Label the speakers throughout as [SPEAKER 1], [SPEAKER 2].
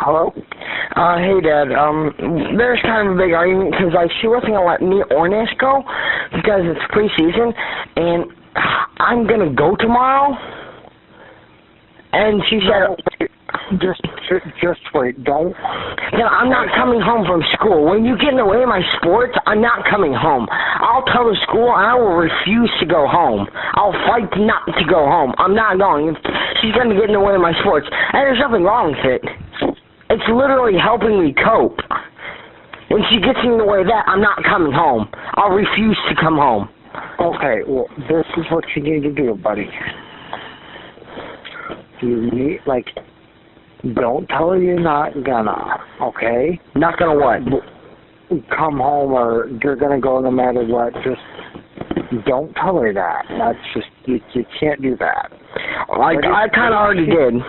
[SPEAKER 1] Hello?
[SPEAKER 2] Hey, Dad. There's kind of a big argument because, like, she wasn't going to let me or Nash go because it's preseason, and I'm going to go tomorrow. And she said...
[SPEAKER 1] Just wait. Don't...
[SPEAKER 2] No, I'm not coming home from school. When you get in the way of my sports, I'm not coming home. I'll tell the school and I will refuse to go home. I'll fight not to go home. I'm not going. She's going to get in the way of my sports. And there's nothing wrong with it. It's literally helping me cope. When she gets in the way of that, I'm not coming home. I'll refuse to come home.
[SPEAKER 1] Okay, well, this is what you need to do, buddy. You need, like... Don't tell her you're not gonna, okay?
[SPEAKER 2] Not gonna what?
[SPEAKER 1] Come home or you're gonna go no matter what. Just don't tell her that. That's just, you can't do that.
[SPEAKER 2] Like, I kind of already did.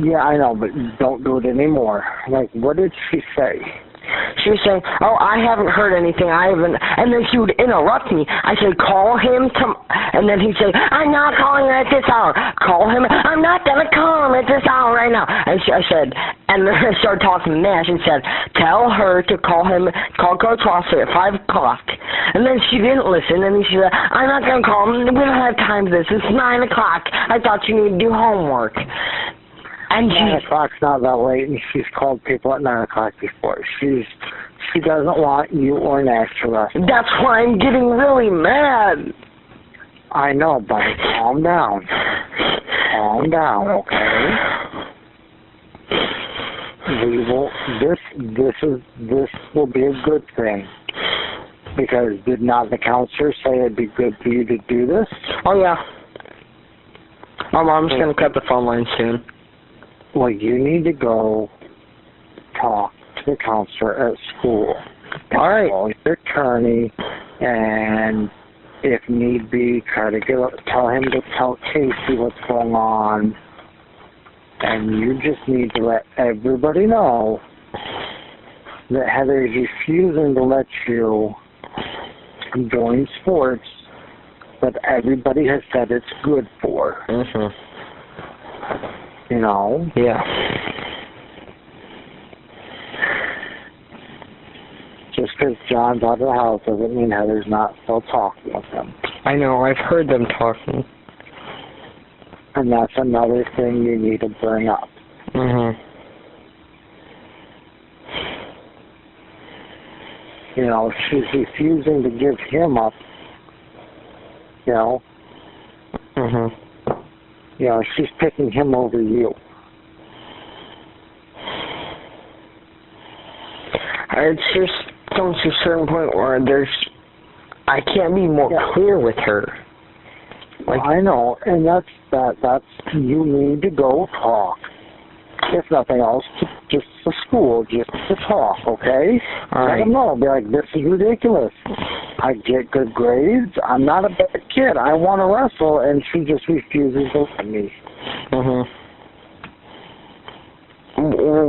[SPEAKER 1] Yeah, I know, but don't do it anymore. Like, what did she say?
[SPEAKER 2] She was saying, oh, I haven't heard anything. I haven't. And then she would interrupt me. I said, call him. And then he'd say, I'm not calling him at this hour. Call him. I'm not going to call him at this hour right now. And I said, and then I started talking to Nash and said, tell her to call Coach Foster at 5 o'clock. And then she didn't listen. And she said, I'm not going to call him. We don't have time for this. It's 9 o'clock. I thought you needed to do homework. And
[SPEAKER 1] 9 o'clock's not that late, and she's called people at 9 o'clock before. She doesn't want you or Nash to rest.
[SPEAKER 2] That's why I'm getting really mad.
[SPEAKER 1] I know, buddy. Calm down. Calm down, okay? This will be a good thing. Because did not the counselor say it'd be good for you to do this?
[SPEAKER 2] Oh, yeah. My mom's going to cut the phone line soon.
[SPEAKER 1] Well, you need to go talk to the counselor at school.
[SPEAKER 2] All right.
[SPEAKER 1] Call your attorney, and if need be, tell him to tell Casey what's going on. And you just need to let everybody know that Heather is refusing to let you join sports that everybody has said it's good for.
[SPEAKER 2] Mm-hmm.
[SPEAKER 1] You know?
[SPEAKER 2] Yeah.
[SPEAKER 1] Just because John's out of the house doesn't mean Heather's not still talking with him.
[SPEAKER 2] I know, I've heard them talking.
[SPEAKER 1] And that's another thing you need to bring up.
[SPEAKER 2] Mm-hmm.
[SPEAKER 1] You know, she's refusing to give him up. You know?
[SPEAKER 2] Mm-hmm.
[SPEAKER 1] You know, she's picking him over you.
[SPEAKER 2] It's just comes to a certain point where I can't be more clear with her.
[SPEAKER 1] Like, I know, and that's you need to go talk. If nothing else, just to school, just to talk, okay?
[SPEAKER 2] All right.
[SPEAKER 1] Let them know. Be like, this is ridiculous. I get good grades. I'm not a bad kid. I want to wrestle, and she just refuses to let me.
[SPEAKER 2] Mm-hmm.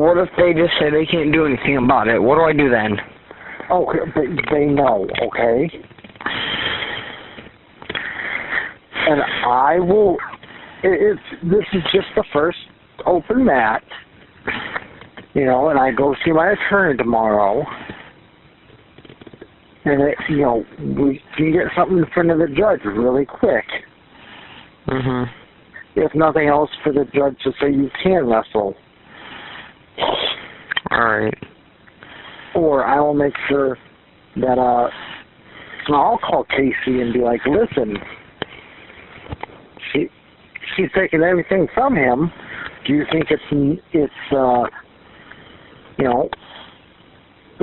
[SPEAKER 2] What if they just say they can't do anything about it? What do I do then?
[SPEAKER 1] Okay, but they know, okay? And I will... This is just the first open mat, you know, and I go see my attorney tomorrow, and we can get something in front of the judge really quick.
[SPEAKER 2] Mm-hmm.
[SPEAKER 1] If nothing else, for the judge to say you can wrestle.
[SPEAKER 2] All right.
[SPEAKER 1] Or I will make sure that I'll call Casey and be like, listen, she's taking everything from him. Do you think it's a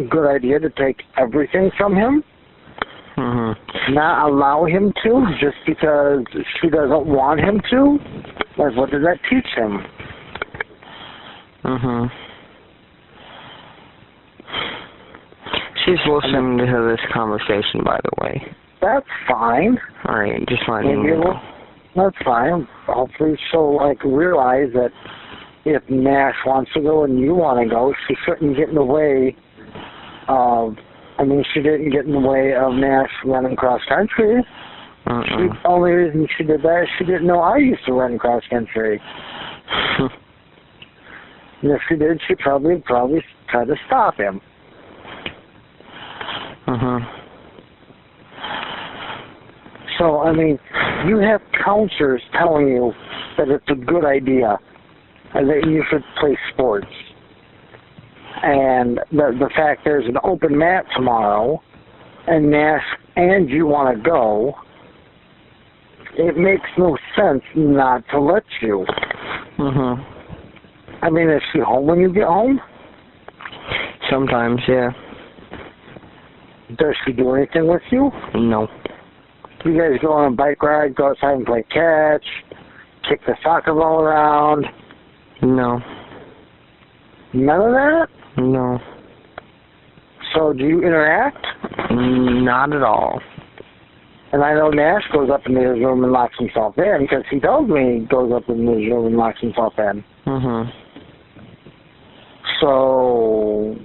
[SPEAKER 1] good idea to take everything from him?
[SPEAKER 2] Mm-hmm.
[SPEAKER 1] Not allow him to just because she doesn't want him to? Like, what does that teach him?
[SPEAKER 2] Mm-hmm. She's listening to this conversation, by the way.
[SPEAKER 1] That's fine.
[SPEAKER 2] All right, just letting you know.
[SPEAKER 1] That's fine. Hopefully she'll, realize that if Nash wants to go and you want to go, she shouldn't get in the way of... she didn't get in the way of Nash running cross-country. The only reason she did that is she didn't know I used to run cross-country. And if she did, she'd probably try to stop him. So, I mean, you have counselors telling you that it's a good idea and that you should play sports. And the fact there's an open mat tomorrow and you want to go, it makes no sense not to let you. I mean, is she home when you get home?
[SPEAKER 2] Sometimes, yeah.
[SPEAKER 1] Does she do anything with you?
[SPEAKER 2] No.
[SPEAKER 1] You guys go on a bike ride, go outside and play catch, kick the soccer ball around?
[SPEAKER 2] No.
[SPEAKER 1] None of that?
[SPEAKER 2] No.
[SPEAKER 1] So do you interact?
[SPEAKER 2] Not at all.
[SPEAKER 1] And I know Nash goes up into his room and locks himself in because he tells me he goes up into his room and locks himself in. So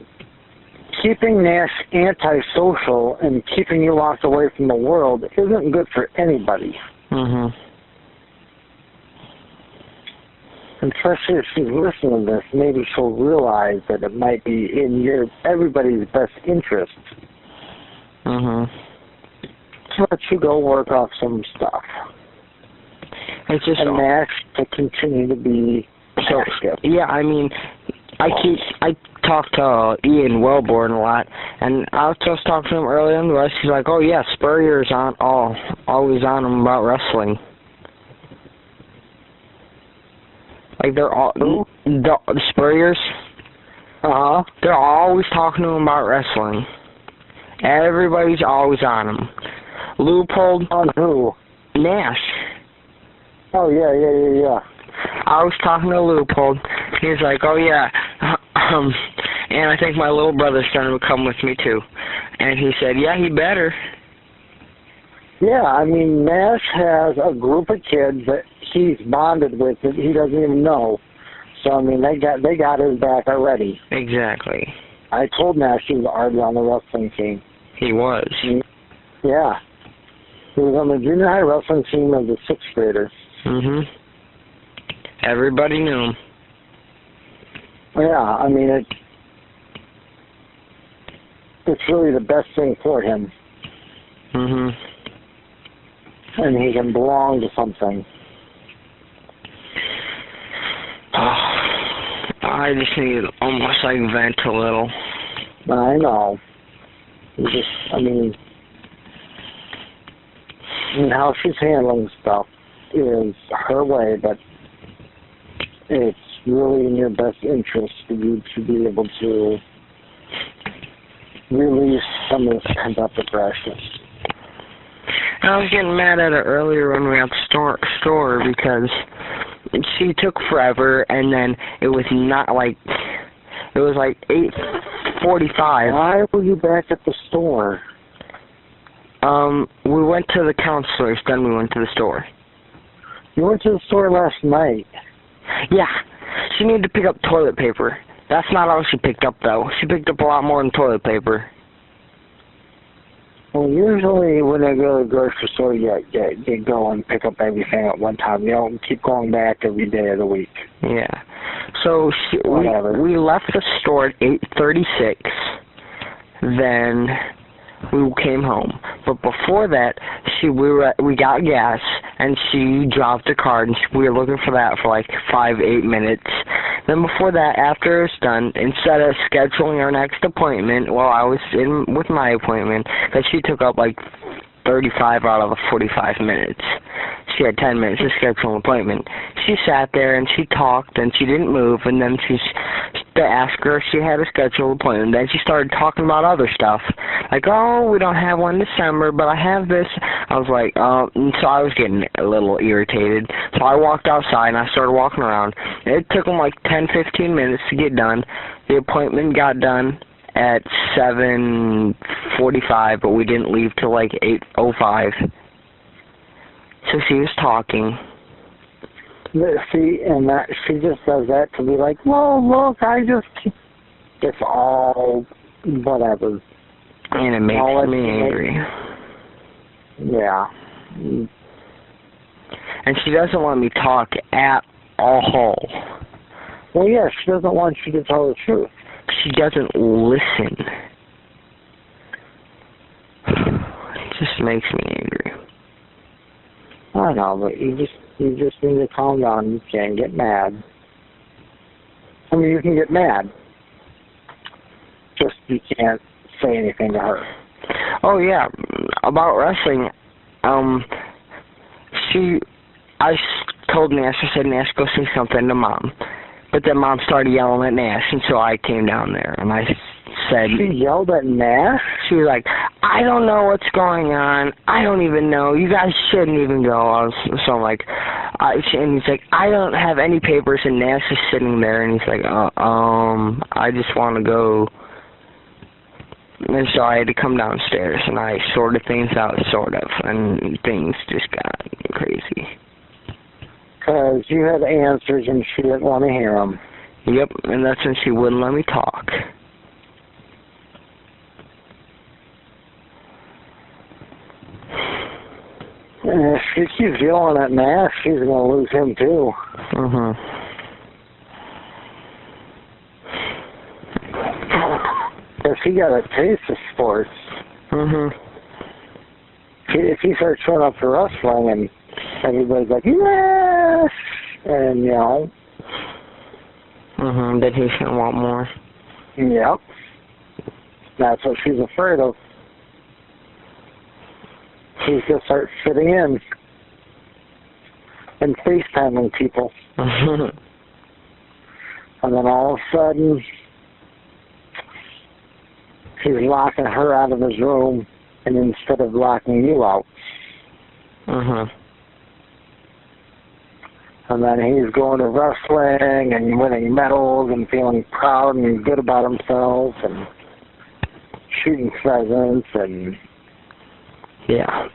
[SPEAKER 1] keeping Nash antisocial and keeping you locked away from the world isn't good for anybody. Especially if she's listening to this, maybe she'll realize that it might be in everybody's best interest to let you go work off some stuff.
[SPEAKER 2] It's just
[SPEAKER 1] and Nash to continue to be active.
[SPEAKER 2] Yeah, I mean, I talk to Ian Wellborn a lot, and I was just talking to him earlier on the rest. He's like, "Oh yeah, Spurrier's always on him about wrestling." Like they're all the Spurriers. They're always talking to him about wrestling. Everybody's always on him. Leupold.
[SPEAKER 1] On who?
[SPEAKER 2] Nash.
[SPEAKER 1] Oh yeah.
[SPEAKER 2] I was talking to Leupold. He's like, "Oh yeah, and I think my little brother's son would come with me too." And he said, "Yeah, he better."
[SPEAKER 1] Yeah, I mean, Nash has a group of kids that he's bonded with that he doesn't even know. So I mean, they got his back already.
[SPEAKER 2] Exactly.
[SPEAKER 1] I told Nash he was already on the wrestling team.
[SPEAKER 2] He was.
[SPEAKER 1] Yeah. He was on the junior high wrestling team as a 6th grader.
[SPEAKER 2] Everybody knew him.
[SPEAKER 1] Yeah, I mean, it's really the best thing for him. And he can belong to something.
[SPEAKER 2] I just need to almost like vent a little.
[SPEAKER 1] I know. I mean, how she's handling stuff is her way, but it's really in your best interest for you to be able to release some of this pent-up aggression.
[SPEAKER 2] I was getting mad at her earlier when we were at the store because she took forever, and then it was like 8:45.
[SPEAKER 1] Why were you back at the store?
[SPEAKER 2] We went to the counselor's, then we went to the store.
[SPEAKER 1] You went to the store last night.
[SPEAKER 2] Yeah, she needed to pick up toilet paper. That's not all she picked up, though. She picked up a lot more than toilet paper.
[SPEAKER 1] Well, usually when I go to the grocery store, you go and pick up everything at one time. You don't keep going back every day of the week.
[SPEAKER 2] Yeah. So we left the store at 8:36. Then we came home. But before that, we got gas, and she dropped a card, and we were looking for that for like 5-8 minutes. Then before that, after it was done, instead of scheduling our next appointment, while I was in with my appointment, that she took up like 35 out of the 45 minutes. She had 10 minutes to schedule an appointment. She sat there and she talked and she didn't move, and then they asked her if she had a scheduled appointment. Then she started talking about other stuff. Like, "Oh, we don't have one in December, but I have this." I was like, and so I was getting a little irritated. So I walked outside and I started walking around. It took them like 10-15 minutes to get done. The appointment got done at 7:45, but we didn't leave till like 8:05. So she was talking.
[SPEAKER 1] See, and she just does that to be like, "Well, look, it's all whatever."
[SPEAKER 2] And it makes me angry.
[SPEAKER 1] Yeah.
[SPEAKER 2] And she doesn't let me talk at all.
[SPEAKER 1] Well, yeah, she doesn't want you to tell the truth.
[SPEAKER 2] She doesn't listen. It just makes me angry.
[SPEAKER 1] I know, but you just need to calm down. You can't get mad. I mean, you can get mad. Just you can't say anything to her.
[SPEAKER 2] Oh yeah, about wrestling. I told Nash, I said, Nash, go say something to Mom. But then Mom started yelling at Nash, and so I came down there, and I said...
[SPEAKER 1] She yelled at Nash?
[SPEAKER 2] She was like, I don't know what's going on. I don't even know. You guys shouldn't even go. So I'm like... and he's like, I don't have any papers, and Nash is sitting there, and he's like, I just want to go... And so I had to come downstairs, and I sorted things out, sort of, and things just got crazy.
[SPEAKER 1] Because you had answers, and she didn't want to hear them.
[SPEAKER 2] Yep, and that's when she wouldn't let me talk.
[SPEAKER 1] And if she keeps yelling at Nash, she's going to lose him, too. Because he got a taste of sports. If he starts showing up for wrestling and everybody's like, yes! And, you know.
[SPEAKER 2] Then he's going to want more.
[SPEAKER 1] Yep. That's what she's afraid of. He's going to start fitting in and FaceTiming people. And then all of a sudden, he's locking her out of his room, and instead of locking you out. And then he's going to wrestling and winning medals and feeling proud and good about himself and shooting pheasants and...
[SPEAKER 2] Yeah.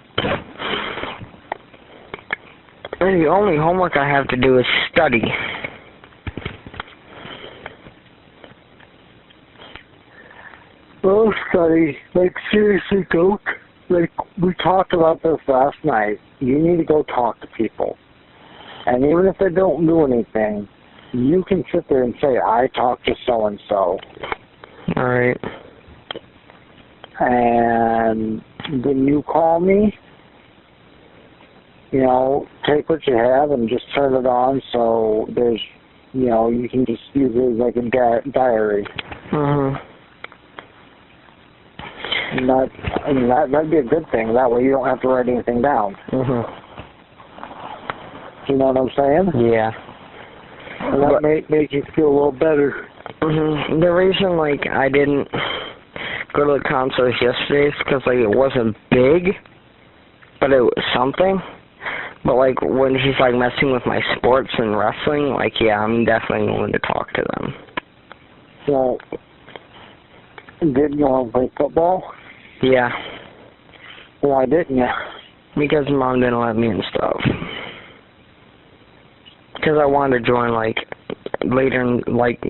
[SPEAKER 2] And the only homework I have to do is study.
[SPEAKER 1] Well, study. Like, seriously, go. Like, we talked about this last night. You need to go talk to people. And even if they don't do anything, you can sit there and say, I talked to so-and-so.
[SPEAKER 2] All right.
[SPEAKER 1] And when you call me, you know, take what you have and just turn it on so there's, you know, you can just use it as like a diary. And that'd be a good thing. That way you don't have to write anything down. You know what I'm saying?
[SPEAKER 2] Yeah.
[SPEAKER 1] And that may make you feel a little better.
[SPEAKER 2] The reason, like, I didn't go to the concerts yesterday is because, like, it wasn't big, but it was something. But, like, when she's, like, messing with my sports and wrestling, like, yeah, I'm definitely willing to talk to them.
[SPEAKER 1] So, didn't you want to play football?
[SPEAKER 2] Yeah.
[SPEAKER 1] Why didn't you?
[SPEAKER 2] Because Mom didn't let me and stuff. Because I wanted to join, like, later in, like,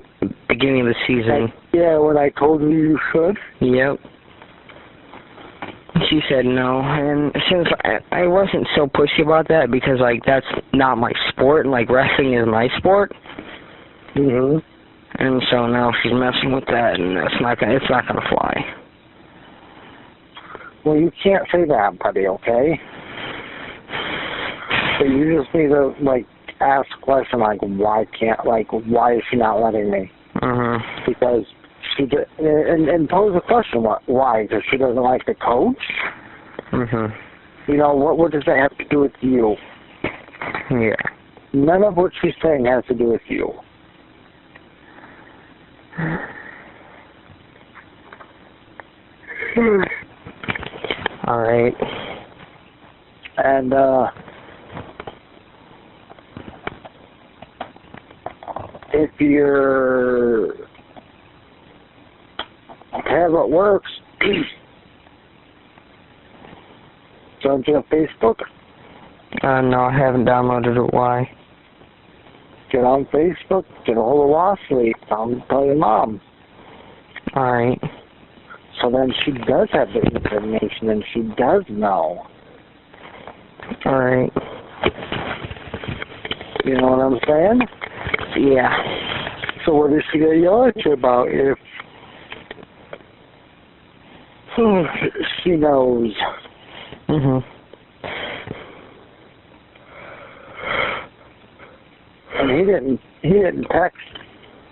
[SPEAKER 2] beginning of the season.
[SPEAKER 1] Yeah, when I told you you should?
[SPEAKER 2] Yep. She said no, and since I wasn't so pushy about that because, like, that's not my sport, and, like, wrestling is my sport. And so now she's messing with that, and it's not gonna fly.
[SPEAKER 1] Well, you can't say that, buddy, okay? So you just need to, like, ask a question like, why is she not letting me? Because she did, and pose a question, why? Because she doesn't like the coach? You know, what does that have to do with you?
[SPEAKER 2] Yeah.
[SPEAKER 1] None of what she's saying has to do with you.
[SPEAKER 2] All right.
[SPEAKER 1] And, if you're, however it works, don't you have Facebook?
[SPEAKER 2] No, I haven't downloaded it. Why?
[SPEAKER 1] Get on Facebook, get a hold of Washley, tell your mom.
[SPEAKER 2] All right.
[SPEAKER 1] So then she does have the information and she does know.
[SPEAKER 2] All right.
[SPEAKER 1] You know what I'm saying?
[SPEAKER 2] Yeah.
[SPEAKER 1] So what is she gonna yell at you about if she knows?
[SPEAKER 2] Mhm.
[SPEAKER 1] And he didn't text.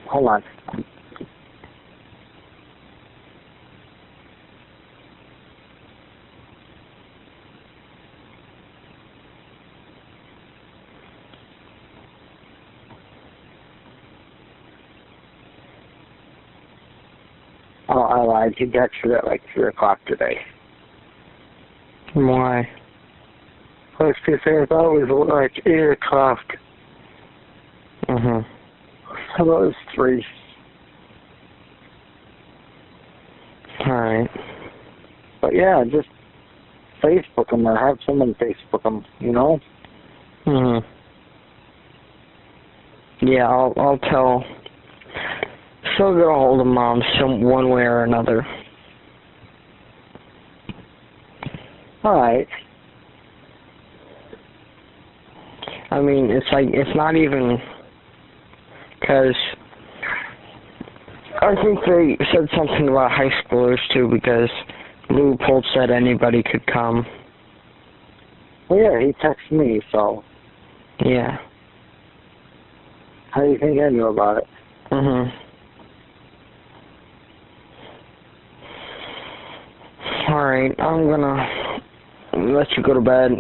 [SPEAKER 1] Hold on. Oh, I lied. He texted at like 3 o'clock today.
[SPEAKER 2] Why?
[SPEAKER 1] I was gonna say I thought it was like 8 o'clock.
[SPEAKER 2] Mhm.
[SPEAKER 1] I thought it was 3.
[SPEAKER 2] Alright.
[SPEAKER 1] But yeah, just Facebook him or have someone Facebook him, you know?
[SPEAKER 2] Mhm. Yeah, I'll tell. She'll get a hold of Mom one way or another.
[SPEAKER 1] Alright.
[SPEAKER 2] I mean, it's like, it's not even, because I think they said something about high schoolers too, because Leopold said anybody could come.
[SPEAKER 1] Well, yeah, he texted me, so
[SPEAKER 2] Yeah.
[SPEAKER 1] how do you think I knew about it?
[SPEAKER 2] Mhm. Alright, I'm gonna let you go to bed.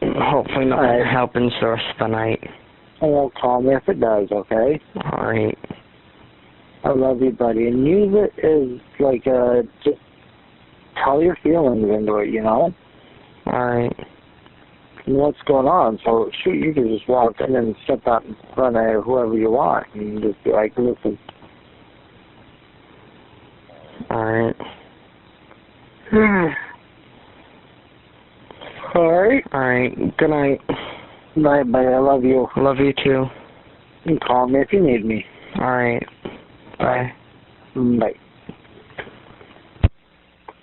[SPEAKER 2] Hopefully nothing happens the rest of the night.
[SPEAKER 1] And call me if it does, okay?
[SPEAKER 2] Alright.
[SPEAKER 1] I love you, buddy. And use it as, like, just tell your feelings into it, you know?
[SPEAKER 2] Alright.
[SPEAKER 1] And what's going on. So, shoot, you can just walk in and step out in front of whoever you want and just be like, listen.
[SPEAKER 2] Alright.
[SPEAKER 1] Alright?
[SPEAKER 2] Alright. Good night.
[SPEAKER 1] Bye, buddy. I love you.
[SPEAKER 2] Love you too.
[SPEAKER 1] You can call me if you need me.
[SPEAKER 2] Alright. Bye.
[SPEAKER 1] Bye.